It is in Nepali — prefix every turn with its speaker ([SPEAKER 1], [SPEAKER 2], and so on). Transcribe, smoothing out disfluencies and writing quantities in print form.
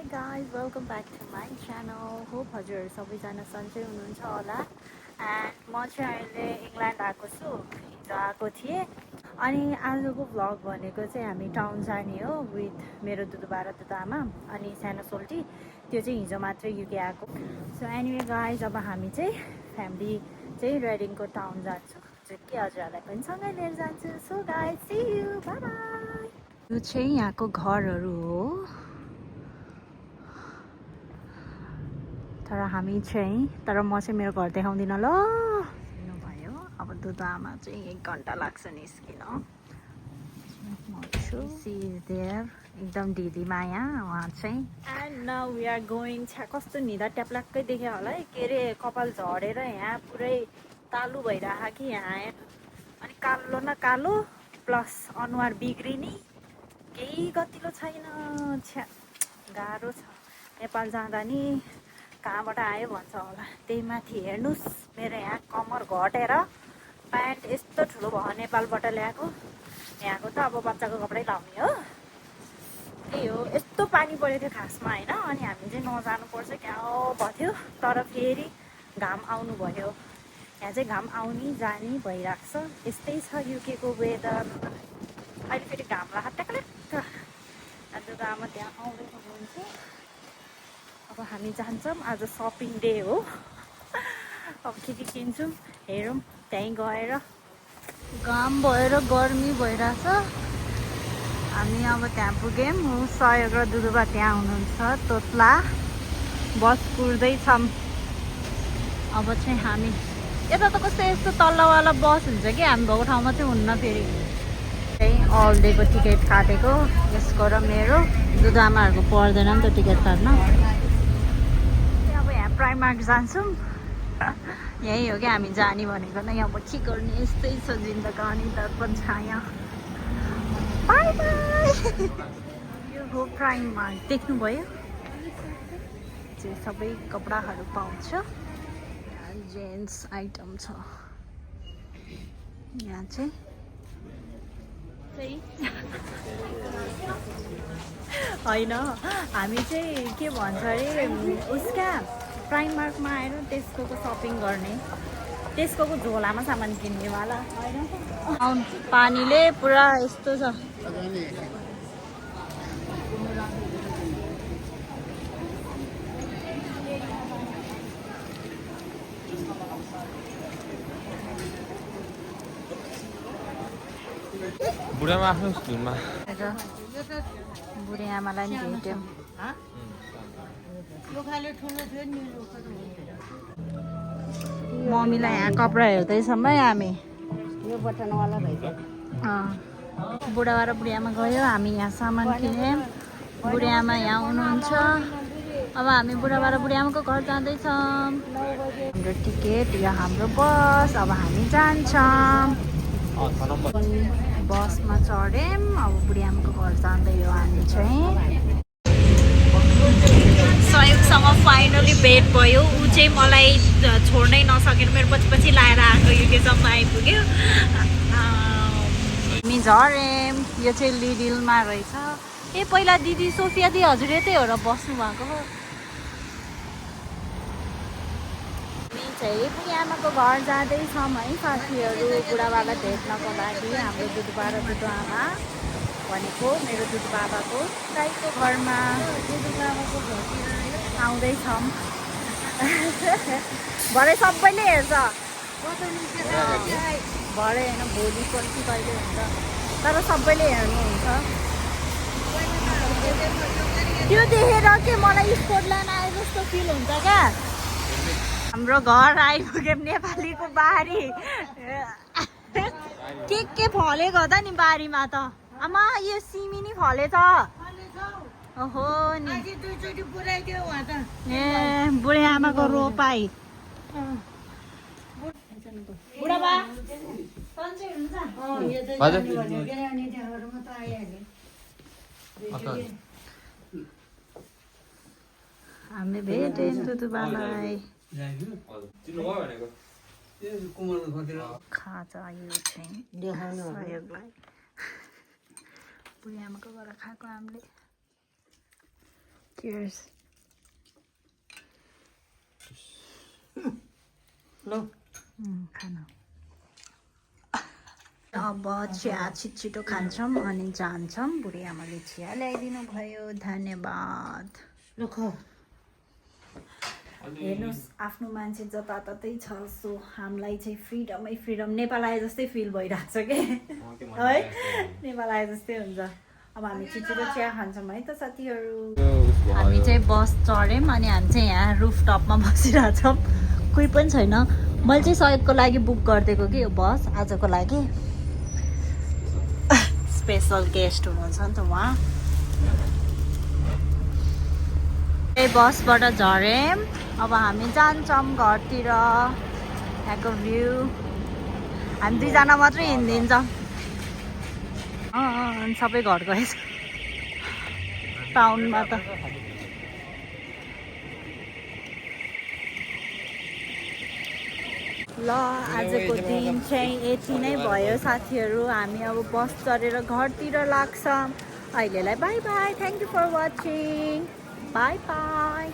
[SPEAKER 1] guys, welcome back to my channel. Hope हजुरहरू सबैजना सन्चै हुनुहुन्छ होला। एन्ड म चाहिँ अहिले इङ्ल्यान्ड आएको छु, हिजो आएको थिएँ। अनि आजको भ्लग भनेको चाहिँ हामी टाउन जाने हो विथ मेरो दुदुबा र दुदुआमा अनि सानो सोल्टी। त्यो चाहिँ हिजो मात्रै युके आएको। सो एनिवे गाइज, अब हामी चाहिँ फ्यामिली चाहिँ रेडिङको टाउन जान्छौँ, जो कि हजुरहरूलाई पनि सँगै लिएर जान्छु। So guys, see you, bye bye. यो चाहिँ यहाँको घरहरू हो, तर हामी चाहिँ म चाहिँ मेरो घर देखाउँदिनँ ल। भयो अब दुदुआमा चाहिँ 1 घन्टा लाग्छ निस्किन। एकदम दिदी माया उहाँ चाहिँ। And now we are going. कस्तो निदा ट्याप्लाक्कै देख्यो होला है, के अरे कपाल झरेर यहाँ पुरै तालु भइरहेको कि यहाँ। अनि कालो न कालो प्लस अनुहार बिग्रिने, केही गतिलो छैन। छ्या, गाह्रो छ। नेपाल जाँदा नि कहाँबाट आयो भन्छ होला। त्यही माथि हेर्नुहोस्, मेरो यहाँ कम्मर घटेर प्यान्ट यस्तो ठुलो भयो नेपालबाट ल्याएको। यहाँको त अब बच्चाको कपडै लाउने हो। त्यही हो, यस्तो पानी परेको थियो खासमा होइन। अनि हामी चाहिँ नजानुपर्छ क्या भन्थ्यो, तर फेरि घाम आउनु भयो। यहाँ चाहिँ घाम आउने जाने भइरहेको छ। यस्तै छ युकेको वेदर। अहिले फेरि घाम लाग्छ ट्याक्ल्याक्क। दुदुआमा त्यहाँ आउँदै हुनुहुन्छ। अब हामी जान्छौँ, आज सपिङ डे हो। अब के किन्छौँ हेरौँ, त्यहीँ गएर। घाम भएर गर्मी भइरहेछ। हामी अब त्यहाँ पुग्यौँ। सहयोग र दुदुबा त्यहाँ हुनुहुन्छ, तोत्ला। बस कुर्दैछौँ। अब चाहिँ हामी यता त कस्तो यस्तो तल्लोवाला बस हुन्छ कि हामी भएको ठाउँमा चाहिँ हुन्न। फेरि त्यही अल डेको टिकट काटेको यसको र मेरो। दुदुआमाहरूको पर्दैन नि त टिकट काट्न। अब यहाँ प्राइमार्क जान्छौँ। यही हो क्या हामी जाने भनेको नै। अब के गर्ने, यस्तै छ जिन्दगानी दर्पण छाया। By bye. यो हो प्राइमार्क, देख्नुभयो? चाहिँ सबै कपडाहरू पाउँछ। जेन्ट्स आइटम छ यहाँ चाहिँ। होइन, हामी चाहिँ के भन्छ अरे उसका प्राइमार्कमा आएर टेस्कोको सपिङ गर्ने, टेस्कोको झोलामा सामान किन्नेवाला होइन। पानीले पुरा यस्तो छ।
[SPEAKER 2] बुढामा आफ्नो स्कुलमा
[SPEAKER 1] बुढी आमालाई नि भेट्यौँ। मम्मीलाई यहाँ कपडा हेर्दैछौँ है हामी। यो बटनवाला रहेछ। बुढाबा र बुढी आमा गयो, हामी यहाँ सामान किन्यौँ। बुढी आमा यहाँ हुनुहुन्छ। अब हामी बुढाबा र बुढी आमाको घर जाँदैछौँ। हाम्रो टिकट, यो हाम्रो बस। अब हामी जान्छौँ। बसमा चढ्यौँ। अब बुढी आमाको घर जाँदै हो हामी चाहिँ। सहयोगसँग फाइनली भेट भयो। ऊ चाहिँ मलाई छोड्नै नसकेर मेरो पछि पछि लाएर आएको युकेसम्म आइपुग्यो। हामी झऱ्यौँ। यो चाहिँ लिडिलमा रहेछ। ए पहिला दिदी सोफिया दिदी हजुर यतै हो र बस्नु भएको हो। हामी चाहिँ बुढी आमाको घर जाँदैछौँ है साथीहरू, बुढाबालाई भेट्नको लागि। हाम्रो दुदुबा र दुदुआमा भनेको मेरो दुदुबाबाको दाइको घरमा आउँदैछौँ। भरे सबैले हेर्छ, भरे होइन भोलि पर्सि कहिले हुन्छ, तर सबैले हेर्नुहुन्छ। त्यो देखेर के मलाई स्कोटल्यान्ड आए जस्तो फिल हुन्छ क्या। हाम्रो घर आइपुग्यौँ, नेपालीको बारी। के फलेको त नि बारीमा त। आमा यो सिमी नि फलेछ। ओहो नि, ए बुढी आमाको रोपाई। बुढाबा सन्चै हुनुहुन्छ? हामीले भेट्यौँ दुदुबालाई। खाजा यो चाहिँ सहयोगलाई बुढी आमाको घर खाएको हामीले। Cheers.
[SPEAKER 2] ल
[SPEAKER 1] खाना अब चिया छिटो खान्छौँ अनि जान्छौँ। बुढी आमाले चिया ल्याइदिनु भयो, धन्यवाद।
[SPEAKER 2] ल ख
[SPEAKER 1] हेर्नुहोस् आफ्नो मान्छे जताततै छ, सो हामीलाई चाहिँ फ्रिडमै फ्रिडम नेपाल आए जस्तै फिल भइरहेको छ कि है, नेपाल आए जस्तै हुन्छ। अब हामी छिटो चिया खान्छौँ है त साथीहरू। हामी चाहिँ बस चढ्यौँ अनि हामी चाहिँ यहाँ रुफटपमा बसिरहेछौँ, कोही पनि छैन। मैले चाहिँ सहयोगको लागि बुक गरिदिएको कि यो बस आजको लागि, स्पेसल गेस्ट हुनुहुन्छ नि त उहाँ। बसबाट झऱ्यौँ, अब हामी जान्छौँ घरतिर। यहाँको भ्यू, हामी दुईजना मात्रै हिँडिदिन्छौँ। सबै घर गएछ टाउनमा त। ल आजको दिन चाहिँ यति नै भयो साथीहरू। हामी अब बस चढेर घरतिर लाग्छ। अहिलेलाई bye bye, thank you for watching, bye by.